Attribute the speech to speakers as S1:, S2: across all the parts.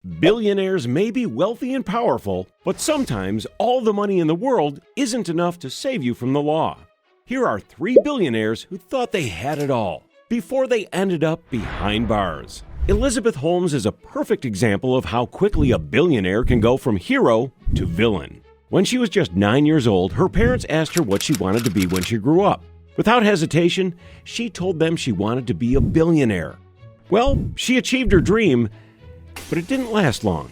S1: Billionaires may be wealthy and powerful, but sometimes all the money in the world isn't enough to save you from the law. Here are 3 billionaires who thought they had it all before they ended up behind bars. Elizabeth Holmes is a perfect example of how quickly a billionaire can go from hero to villain. When she was just 9 years old, her parents asked her what she wanted to be when she grew up. Without hesitation, she told them she wanted to be a billionaire. Well, she achieved her dream, but it didn't last long.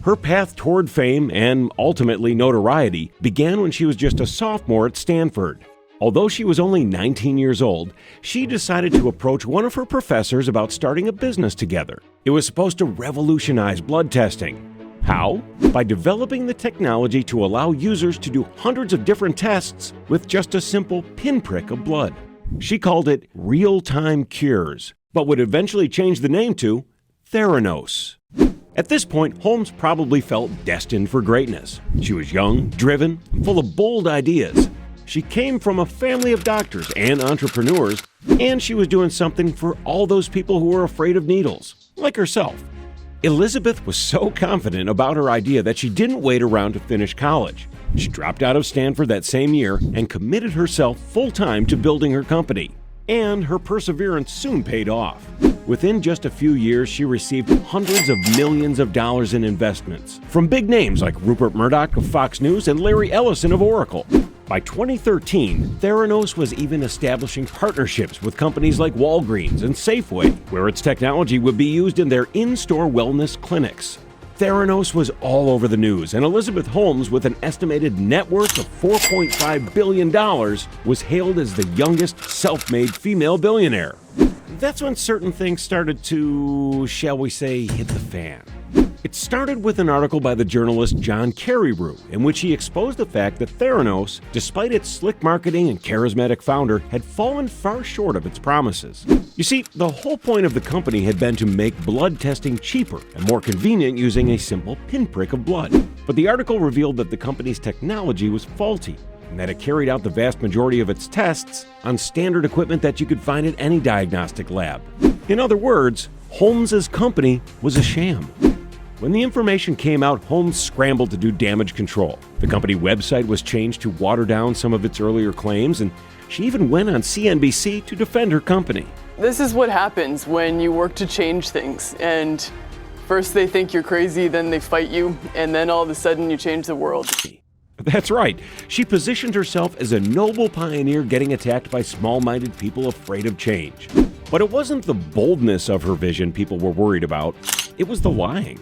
S1: Her path toward fame and ultimately notoriety began when she was just a sophomore at Stanford. Although she was only 19 years old, she decided to approach one of her professors about starting a business together. It was supposed to revolutionize blood testing. How? By developing the technology to allow users to do hundreds of different tests with just a simple pinprick of blood. She called it real-time cures, but would eventually change the name to Theranos. At this point, Holmes probably felt destined for greatness. She was young, driven, and full of bold ideas. She came from a family of doctors and entrepreneurs, and she was doing something for all those people who were afraid of needles, like herself. Elizabeth was so confident about her idea that she didn't wait around to finish college. She dropped out of Stanford that same year and committed herself full-time to building her company. And her perseverance soon paid off. Within just a few years, she received hundreds of millions of dollars in investments from big names like Rupert Murdoch of Fox News and Larry Ellison of Oracle. By 2013, Theranos was even establishing partnerships with companies like Walgreens and Safeway, where its technology would be used in their in-store wellness clinics. Theranos was all over the news, and Elizabeth Holmes, with an estimated net worth of $4.5 billion, was hailed as the youngest self-made female billionaire. That's when certain things started to, shall we say, hit the fan. It started with an article by the journalist John Carreyrou, in which he exposed the fact that Theranos, despite its slick marketing and charismatic founder, had fallen far short of its promises. You see, the whole point of the company had been to make blood testing cheaper and more convenient using a simple pinprick of blood. But the article revealed that the company's technology was faulty, and that it carried out the vast majority of its tests on standard equipment that you could find at any diagnostic lab. In other words, Holmes's company was a sham. When the information came out, Holmes scrambled to do damage control. The company website was changed to water down some of its earlier claims, and she even went on CNBC to defend her company.
S2: This is what happens when you work to change things, and first they think you're crazy, then they fight you, and then all of a sudden you change the world.
S1: That's right. She positioned herself as a noble pioneer getting attacked by small-minded people afraid of change. But it wasn't the boldness of her vision people were worried about, it was the lying.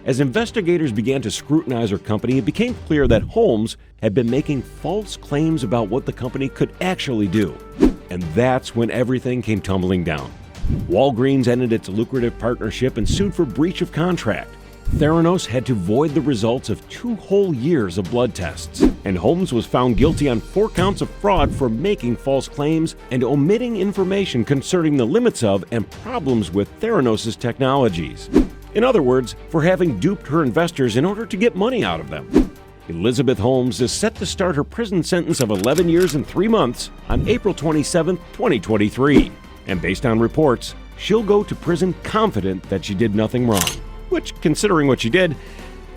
S1: As investigators began to scrutinize her company, it became clear that Holmes had been making false claims about what the company could actually do. And that's when everything came tumbling down. Walgreens ended its lucrative partnership and sued for breach of contract. Theranos had to void the results of 2 whole years of blood tests. And Holmes was found guilty on 4 counts of fraud for making false claims and omitting information concerning the limits of and problems with Theranos' technologies. In other words, for having duped her investors in order to get money out of them. Elizabeth Holmes is set to start her prison sentence of 11 years and 3 months on April 27, 2023. And based on reports, she'll go to prison confident that she did nothing wrong. Which, considering what she did,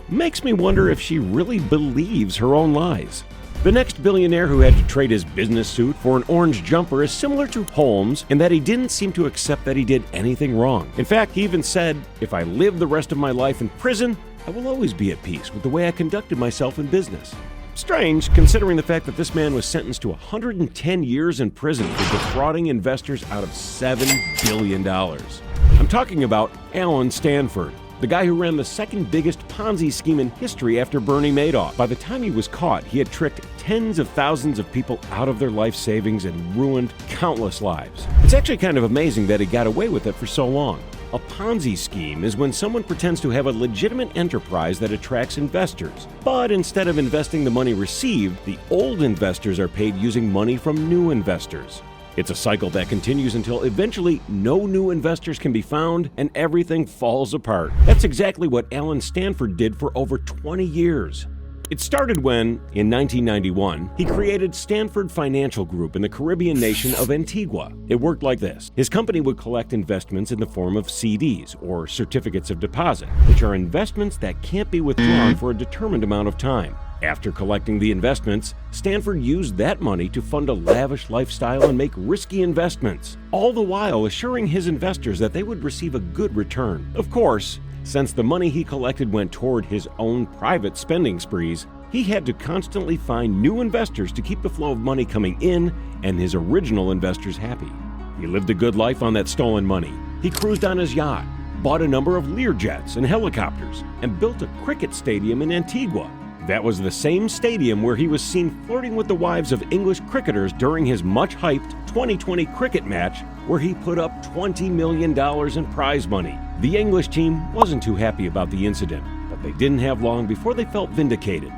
S1: makes me wonder if she really believes her own lies. The next billionaire who had to trade his business suit for an orange jumper is similar to Holmes in that he didn't seem to accept that he did anything wrong. In fact, he even said, "If I live the rest of my life in prison, I will always be at peace with the way I conducted myself in business." Strange, considering the fact that this man was sentenced to 110 years in prison for defrauding investors out of $7 billion. I'm talking about Alan Stanford, the guy who ran the second biggest Ponzi scheme in history after Bernie Madoff. By the time he was caught, he had tricked tens of thousands of people out of their life savings and ruined countless lives. It's actually kind of amazing that he got away with it for so long. A Ponzi scheme is when someone pretends to have a legitimate enterprise that attracts investors. But instead of investing the money received, the old investors are paid using money from new investors. It's a cycle that continues until eventually no new investors can be found and everything falls apart. That's exactly what Alan Stanford did for over 20 years. It started when, in 1991, he created Stanford Financial Group in the Caribbean nation of Antigua. It worked like this. His company would collect investments in the form of CDs, or certificates of deposit, which are investments that can't be withdrawn for a determined amount of time. After collecting the investments, Stanford used that money to fund a lavish lifestyle and make risky investments, all the while assuring his investors that they would receive a good return. Of course, since the money he collected went toward his own private spending sprees, he had to constantly find new investors to keep the flow of money coming in and his original investors happy. He lived a good life on that stolen money. He cruised on his yacht, bought a number of Learjets and helicopters, and built a cricket stadium in Antigua. That was the same stadium where he was seen flirting with the wives of English cricketers during his much-hyped 2020 cricket match, where he put up $20 million in prize money. The English team wasn't too happy about the incident, but they didn't have long before they felt vindicated.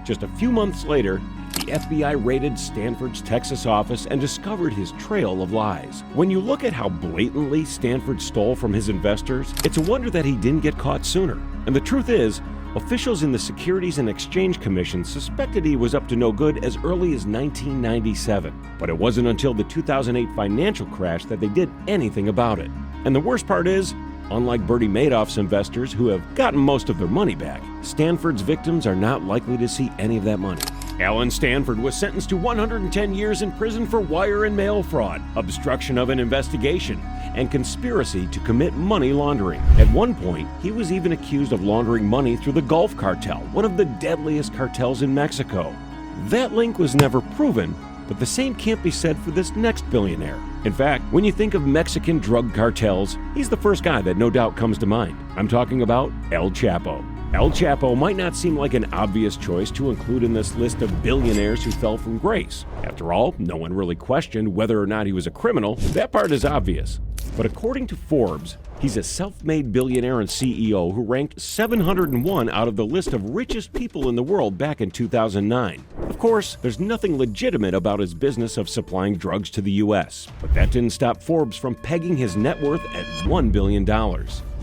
S1: Just a few months later, the FBI raided Stanford's Texas office and discovered his trail of lies. When you look at how blatantly Stanford stole from his investors, it's a wonder that he didn't get caught sooner. And the truth is, officials in the Securities and Exchange Commission suspected he was up to no good as early as 1997. But it wasn't until the 2008 financial crash that they did anything about it. And the worst part is, unlike Bernie Madoff's investors who have gotten most of their money back, Stanford's victims are not likely to see any of that money. Alan Stanford was sentenced to 110 years in prison for wire and mail fraud, obstruction of an investigation, and conspiracy to commit money laundering. At one point, he was even accused of laundering money through the Gulf Cartel, one of the deadliest cartels in Mexico. That link was never proven, but the same can't be said for this next billionaire. In fact, when you think of Mexican drug cartels, he's the first guy that no doubt comes to mind. I'm talking about El Chapo. El Chapo might not seem like an obvious choice to include in this list of billionaires who fell from grace. After all, no one really questioned whether or not he was a criminal. That part is obvious. But according to Forbes, he's a self-made billionaire and CEO who ranked 701 out of the list of richest people in the world back in 2009. Of course, there's nothing legitimate about his business of supplying drugs to the U.S., but that didn't stop Forbes from pegging his net worth at $1 billion.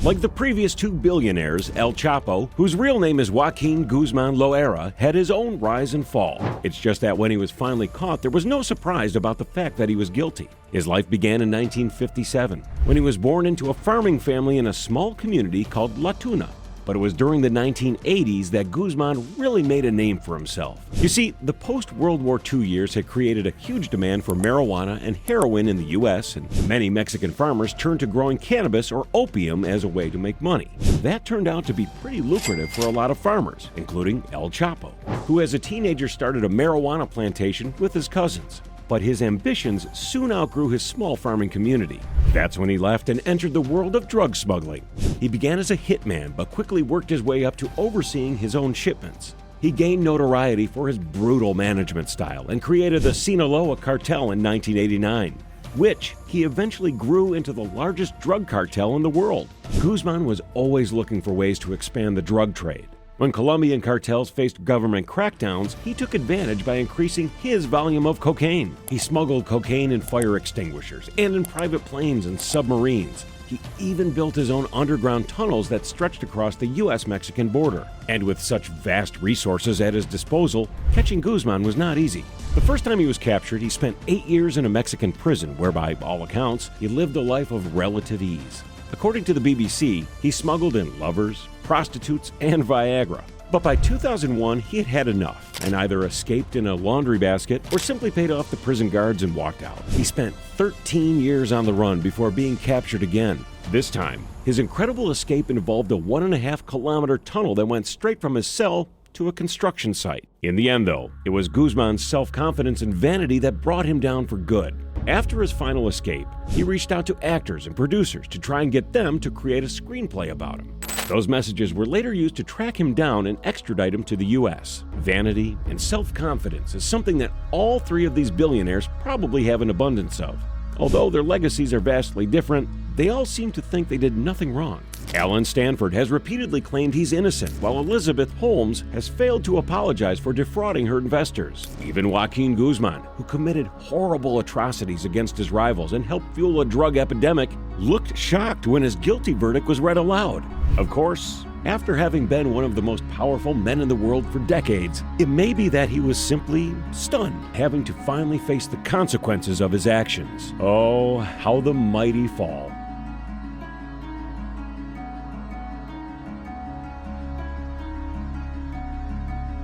S1: Like the previous two billionaires, El Chapo, whose real name is Joaquin Guzman Loera, had his own rise and fall. It's just that when he was finally caught, there was no surprise about the fact that he was guilty. His life began in 1957, when he was born into a farming family in a small community called La Tuna. But it was during the 1980s that Guzman really made a name for himself. You see, the post-World War II years had created a huge demand for marijuana and heroin in the U.S., and many Mexican farmers turned to growing cannabis or opium as a way to make money. That turned out to be pretty lucrative for a lot of farmers, including El Chapo, who as a teenager started a marijuana plantation with his cousins. But his ambitions soon outgrew his small farming community. That's when he left and entered the world of drug smuggling. He began as a hitman, but quickly worked his way up to overseeing his own shipments. He gained notoriety for his brutal management style and created the Sinaloa cartel in 1989, which he eventually grew into the largest drug cartel in the world. Guzman was always looking for ways to expand the drug trade. When Colombian cartels faced government crackdowns, he took advantage by increasing his volume of cocaine. He smuggled cocaine in fire extinguishers and in private planes and submarines. He even built his own underground tunnels that stretched across the U.S.-Mexican border. And with such vast resources at his disposal, catching Guzman was not easy. The first time he was captured, he spent 8 years in a Mexican prison where, by all accounts, he lived a life of relative ease. According to the BBC, he smuggled in lovers, prostitutes, and Viagra. But by 2001, he had had enough and either escaped in a laundry basket or simply paid off the prison guards and walked out. He spent 13 years on the run before being captured again. This time, his incredible escape involved a 1.5-kilometer tunnel that went straight from his cell to a construction site. In the end, though, it was Guzman's self-confidence and vanity that brought him down for good. After his final escape, he reached out to actors and producers to try and get them to create a screenplay about him. Those messages were later used to track him down and extradite him to the U.S. Vanity and self-confidence is something that all three of these billionaires probably have an abundance of. Although their legacies are vastly different, they all seem to think they did nothing wrong. Alan Stanford has repeatedly claimed he's innocent, while Elizabeth Holmes has failed to apologize for defrauding her investors. Even Joaquin Guzman, who committed horrible atrocities against his rivals and helped fuel a drug epidemic, looked shocked when his guilty verdict was read aloud. Of course, After having been one of the most powerful men in the world for decades, it may be that he was simply stunned, having to finally face the consequences of his actions. Oh, how the mighty fall.